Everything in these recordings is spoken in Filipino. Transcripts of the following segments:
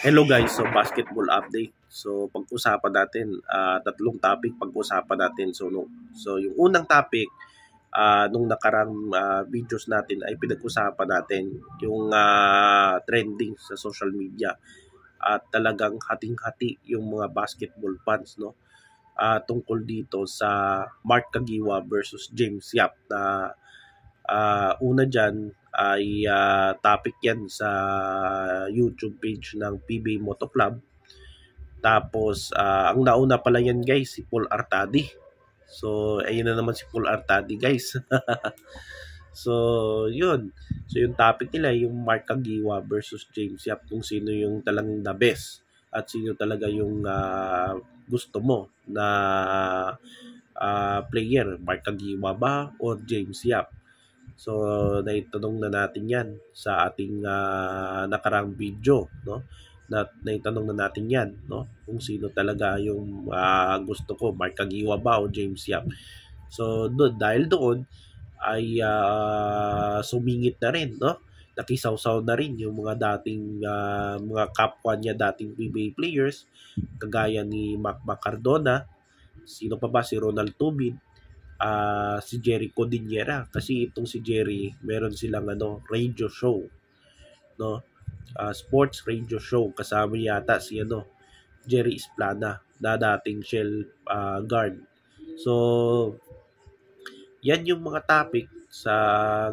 Hello guys, so basketball update. So pag-usapan natin, tatlong topic pag-usapan natin. So yung unang topic, nung nakarang videos natin ay pinag-usapan natin yung trending sa social media at talagang hating-hati yung mga basketball fans, no? Tungkol dito sa Mark Kagiwa versus James Yap na una dyan ay topic yan sa YouTube page ng PBA Moto Club. Tapos, ang nauna pala yan guys, si Paul Artadi. So, ayun na naman si Paul Artadi guys. So, yun. So, yung topic nila, yung Mark Kagiwa versus James Yap, kung sino yung talagang the best at sino talaga yung gusto mo na player, Mark Kagiwa ba o James Yap. So, naitanong na natin yan sa ating nakarang video, no? Naitanong na natin yan, no? Kung sino talaga yung gusto ko, Mark Kagiwa ba o James Yap. So, dahil doon ay sumingit na rin, no? Nakisawsaw na rin yung mga dating mga kapwa niya, dating PBA players, kagaya ni Mac Cardona, sino pa ba, si Ronald Tubid, si Jerry Codinera, kasi itong si Jerry meron silang radio show, no, sports radio show, kasama yata si Jerry Isplana na dating Shell guard. So yan yung mga topic sa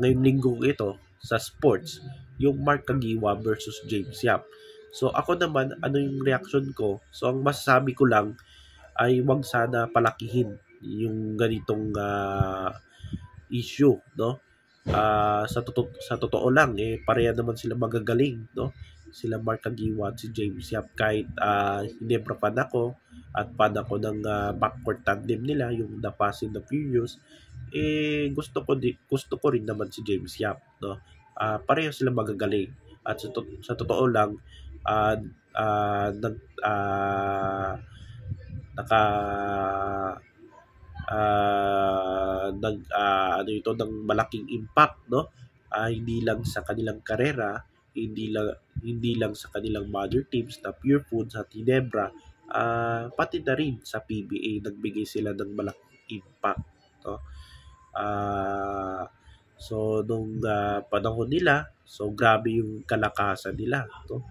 ngayong linggo ito sa sports, yung Mark Kagiwa versus James Yap. So ako naman, ano yung reaction ko? So ang masasabi ko lang ay wag sana palakihin yung ganitong issue, no? Sa totoo lang, pareha naman sila magagaling, no? Sila Mark Kagiwa at si James Yap. Kahit Hinebra fan ako at fan ako ng backcourt tandem nila, yung The Fast and the Furious, gusto ko rin naman si James Yap, no? Pareho sila magagaling. At sa totoo lang, ng malaking impact, no? Hindi lang sa kanilang karera, hindi lang sa kanilang mother teams na Pure Foods at Ginebra, pati na rin sa PBA nagbigay sila ng malaking impact, no? So nung panahon nila, so grabe yung kalakasan nila, no?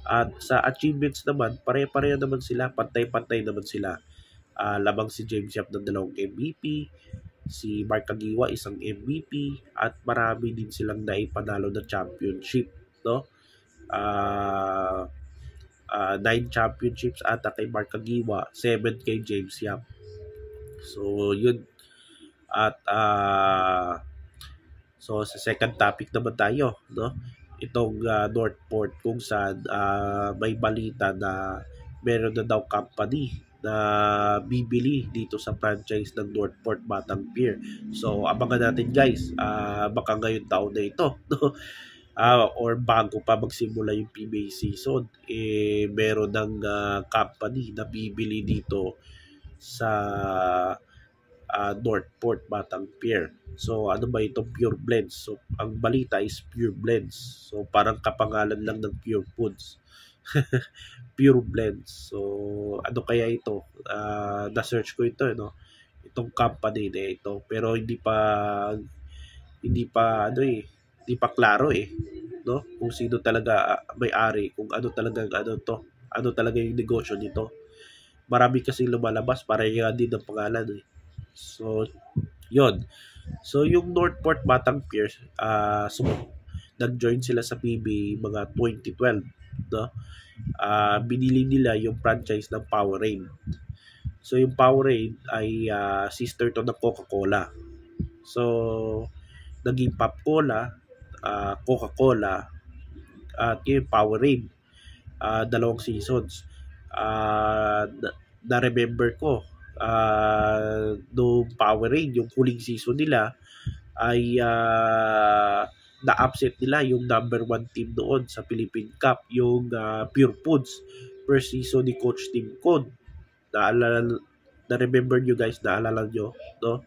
At sa achievements naman, pare-pareho naman sila, pantay-pantay naman sila. Labang si James Yap ng 2 MVP, si Mark Kagiwa isang MVP, at marami din silang naipanalo na championship, no? 9 championships ata kay Mark Kagiwa, 7 kay James Yap. So yun. At so sa second topic naman tayo, no? Itong Northport, kung saan may balita na meron na daw company na bibili dito sa franchise ng Northport Batang Pier. So abangan natin guys, baka ngayon taon na ito, no? Or bago pa magsimula yung PBA season, meron ng company na bibili dito sa Northport Batang Pier. So ano ba itong Pure Blends? So ang balita is Pure Blends. So parang kapangalan lang ng Pure Foods. Pure Blends. So ano kaya ito? Na-search ko ito, no? Itong company na ito, pero hindi pa hindi pa klaro, no? Kung sino talaga may-ari, kung ano talaga yung negosyo nito. Marami kasi lumalabas, pareha din ng pangalan, So, yon. So, yung Northport Batang Pier, nag-join sila sa PBA mga 2012, no? Binili nila yung franchise ng Powerade. So, yung Powerade ay sister to ng Coca-Cola. So, naging Pop Cola, Coca-Cola, at yung Powerade, 2 seasons. Na-remember ko, no Powerade, yung huling season nila ay na-upset nila yung number 1 team doon sa Philippine Cup, yung Pure Foods, first season ni Coach Tim Cone. Na-remember nyo guys, naalala nyo, no?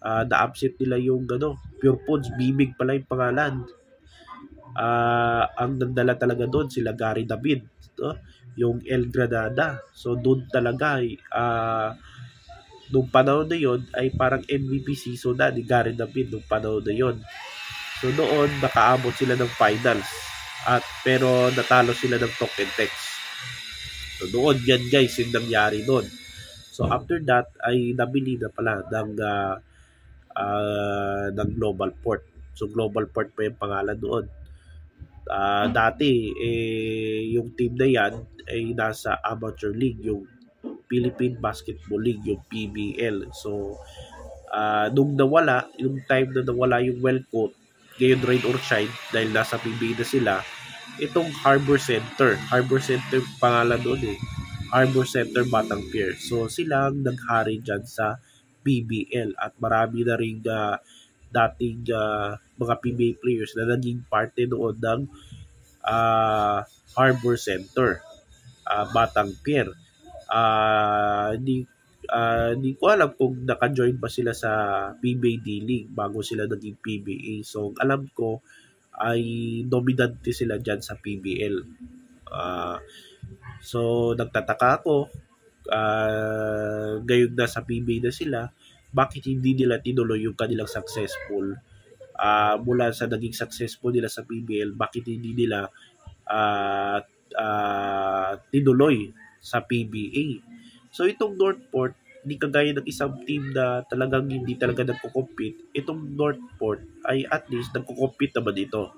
Na-upset nila yung Pure Foods, Bibig pala yung pangalan. ang nagdala talaga doon sila Gary David, no? Yung El Granada. So doon talaga nung panahon na yon ay parang MVP season na ni Gary David nung panahon na yon. So noon nakaabot sila ng finals at pero natalo sila ng talk and text. So doon yan guys yung nangyari doon. So after that ay nabili na pala ng Global Port. So Global Port pa yung pangalan doon. Dati yung team na yan ay nasa amateur league, yung Philippine Basketball League, yung PBL. So nung nawala, yung time na nawala yung Wellcoat, ngayon rain or shine dahil nasa PBA na sila, itong Harbor Center pangalan doon Harbor Center Batang Pier. So silang naghari dyan sa PBL at marami na rin dating mga PBA players na naging parte noon ng Harbor Center Batang Pier. Hindi ko alam kung naka-join ba sila sa PBA D-League bago sila naging PBA. So alam ko ay dominante sila dyan sa PBL. So nagtataka ako ngayon na sa PBA na sila, bakit hindi nila tinuloy yung kanilang successful mula sa naging successful nila sa PBL, bakit hindi nila tinuloy sa PBA. So itong Northport, hindi kagaya ng isang team na talagang hindi talaga nagko-compete. Itong Northport ay at least nagko-compete naman ito.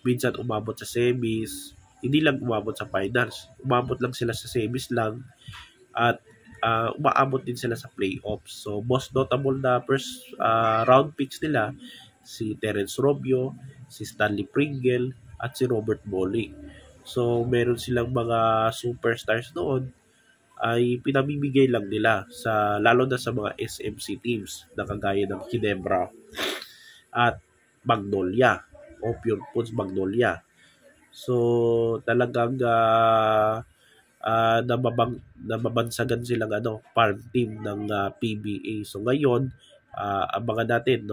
Minsan umabot sa semis, hindi lang umabot sa finals. Umabot lang sila sa semis lang at umaabot din sila sa playoffs. So most notable na first round picks nila si Terence Robio, si Stanley Pringle at si Robert Boley. So meron silang mga superstars noon ay pinamimigay lang nila sa lalo na sa mga SMC teams na kagaya ng Ginebra at Magnolia o Pure Foods Magnolia. So talagang nababansagan silang farm team ng PBA. So ngayon abangan natin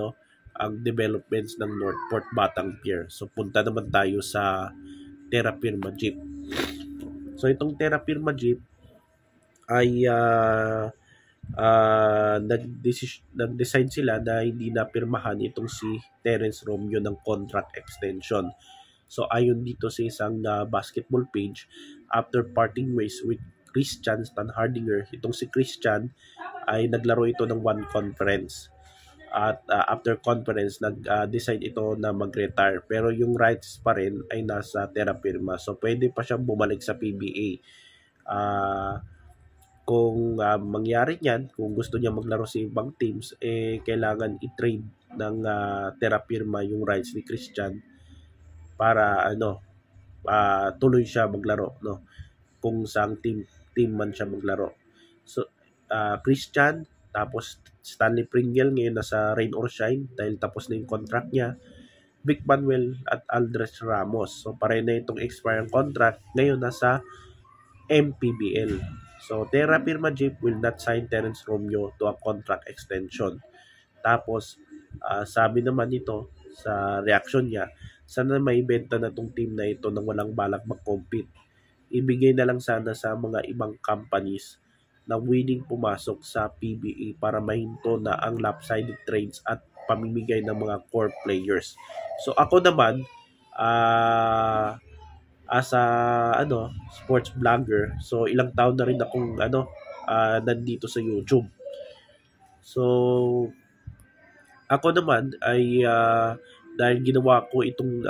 ang developments ng Northport Batang Pier. So punta naman tayo sa Terra Firma Jeep. So itong Terra Firma Jeep ay nag-decide sila na hindi na pirmahan itong si Terence Romeo ng contract extension. So ayon dito sa isang basketball page, after parting ways with Christian Stanhardinger, itong si Christian ay naglaro ito ng one conference. At after conference, nag-decide ito na mag-retire. Pero yung rights pa rin ay nasa Terra Firma. So pwede pa siyang bumalik sa PBA. Kung mangyari niyan, kung gusto niya maglaro sa ibang teams, kailangan i-trade ng Terra Firma yung rights ni Christian para tuloy siya maglaro, kung saang team man siya maglaro. So Christian, tapos Stanley Pringle ngayon nasa rain or shine dahil tapos na yung contract niya. Vic Manuel at Aldres Ramos. So pare na itong expiring contract ngayon nasa MPBL. So Terra Firma Jeep will not sign Terence Romeo to a contract extension. Tapos sabi naman nito sa reaction niya, sana may benta na tong team na ito nang walang balak mag-compete. Ibigay na lang sana sa mga ibang companies na willing pumasok sa PBA para mahinto na ang lopsided trades at pamimigay ng mga core players. So ako naman as a sports vlogger, so ilang taon na rin akong nandito sa YouTube. So ako naman ay dahil ginawa ko itong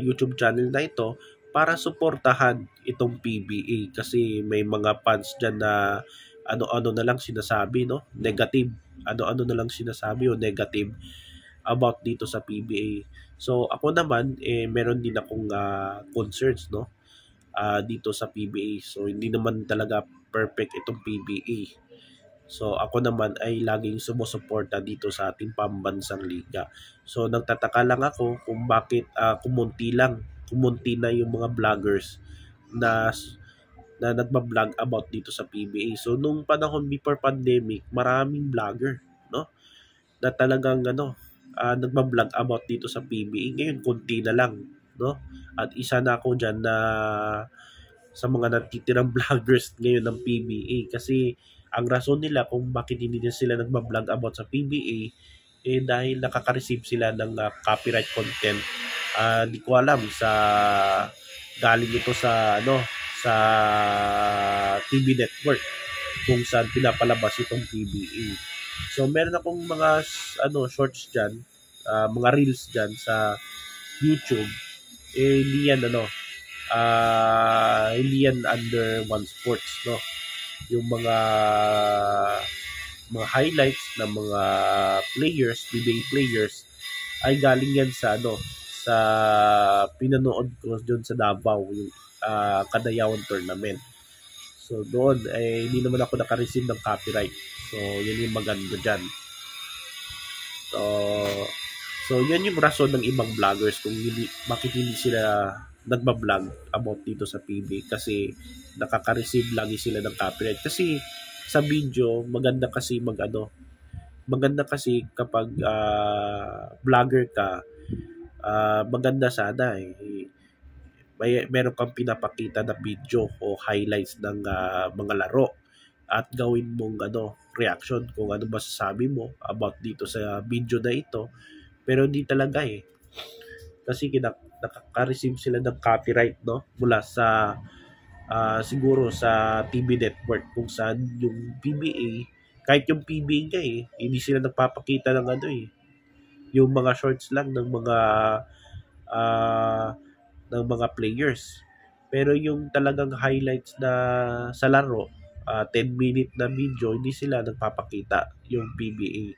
YouTube channel na ito para suportahan itong PBA kasi may mga fans dyan na ano-ano na lang sinasabi, negative, ano-ano na lang sinasabi o negative about dito sa PBA. So ako naman meron din akong concerns dito sa PBA. So hindi naman talaga perfect itong PBA. So ako naman ay laging sumusuporta dito sa ating pambansang liga. So nagtataka lang ako kung bakit kumunti na yung mga vloggers na nagba-vlog about dito sa PBA. So nung panahon before pandemic, maraming vlogger, na talagang nagba-vlog about dito sa PBA. Ngayon konti na lang. no? At isa na ako diyan na sa mga natitirang vloggers ngayon ng PBA, kasi ang rason nila kung bakit hindi na sila nagba-vlog about sa PBA dahil nakaka-receive sila ng copyright content. Di ko alam sa galing ito sa sa TV network kung saan pinapalabas itong PBA. So meron akong mga shorts diyan, mga reels diyan sa YouTube. Hindi yan hindi yan under One Sports, no? Yung mga highlights ng mga players, PBA players, ay galing yan sa sa pinanood ko doon sa Davao, yung Kadayawan tournament. So doon hindi naman ako naka-receive ng copyright. So yun yung maganda dyan. So yan yung rason ng ibang vloggers kung bakit hindi sila nagba-vlog about dito sa PBA, kasi nakaka-receive lagi sila ng copyright. Kasi sa video maganda kasi maganda kasi kapag vlogger ka, maganda sana meron kang pinapakita na video o highlights ng mga laro at gawin mong reaction kung ano masasabi mo about dito sa video na ito. Pero hindi talaga kasi nakaka-receive sila ng copyright, no, mula sa siguro sa TV network kung saan yung PBA, kahit yung PBA nga hindi sila nagpapakita ng yung mga shorts lang ng mga players. Pero yung talagang highlights na sa laro, 10-minute na video, hindi sila nagpapakita yung PBA.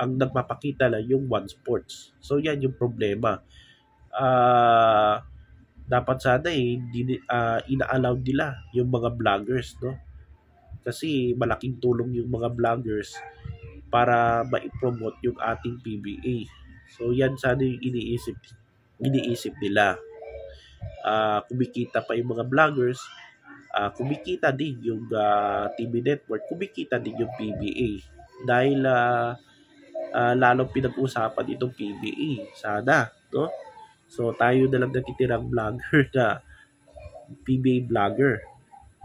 Ang nagpapakita lang yung One Sports. So yan yung problema. Dapat sana ina-allow nila yung mga vloggers, no? Kasi malaking tulong yung mga vloggers para ma-promote yung ating PBA. So yan sana yung iniisip nila. Kumikita pa yung mga vloggers, kumikita din yung TV network, kumikita din yung PBA. Dahil lalong pinag-usapan itong PBA. Sana, no? So tayo na lang natitirang vlogger na PBA vlogger.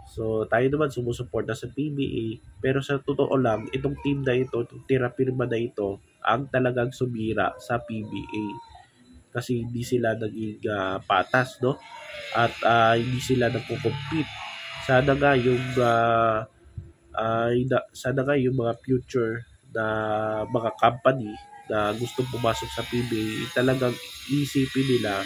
So tayo naman sumusuporta sa PBA, pero sa totoo lang, itong team na ito, itong Terrapirma na ito, ang talagang sumira sa PBA. Kasi hindi sila naging patas, no? At hindi sila nagko-compete. Sana nga yung mga future na mga company na gustong pumasok sa PBA, talagang isipin nila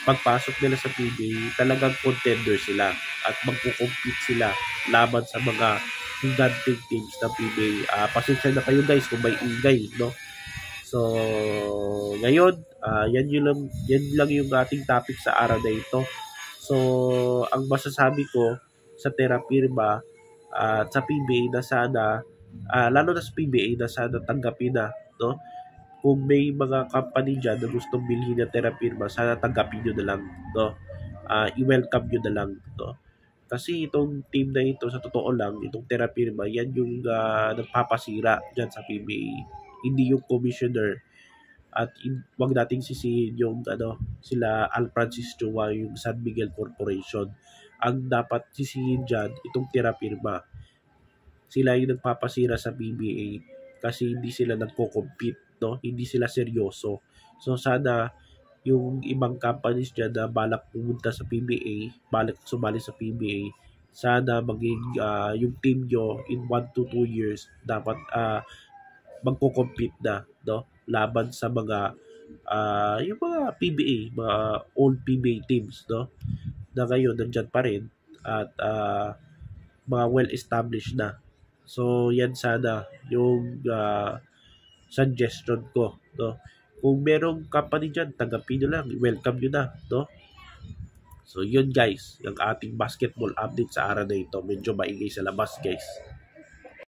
pagpasok nila sa PBA, talagang contender sila at magko-compete sila laban sa mga gigantic teams ng PBA. Pasensya na kayo guys kung may ingay, no? So ngayon, yan lang yung ating topic sa araw na ito. So ang masasabi ko sa Terrapirma at sa PBA na sana, lalo na sa PBA na sana tanggapin na, no? Kung may mga company dyan na gustong bilhin ng Terrapirma, sana tanggapin nyo na lang, no? I-welcome nyo na lang, no? Kasi itong team na ito, sa totoo lang, itong Terrapirma, yan yung nagpapasira dyan sa PBA. Hindi yung commissioner. At wag nating sisihin yung sila Al Francis Chua, yung San Miguel Corporation. Ang dapat sisihin dyan, itong Terrapirma. Sila yung nagpapasira sa PBA kasi hindi sila nagko-compete, no? Hindi sila seryoso. So sana yung ibang companies dyan na balak pumunta sa PBA, balak sumali sa PBA, sana maging yung team nyo in 1 to 2 years dapat magko-compete na, no? Laban sa mga yung mga PBA, mga old PBA teams, no? Na ngayon nandyan pa rin at mga well-established na. So yan sana yung suggestion ko, no? Kung merong company dyan, tanggapin nyo lang, welcome nyo na, no? So yun guys, yung ating basketball update sa araw na ito. Medyo maingay sa labas guys.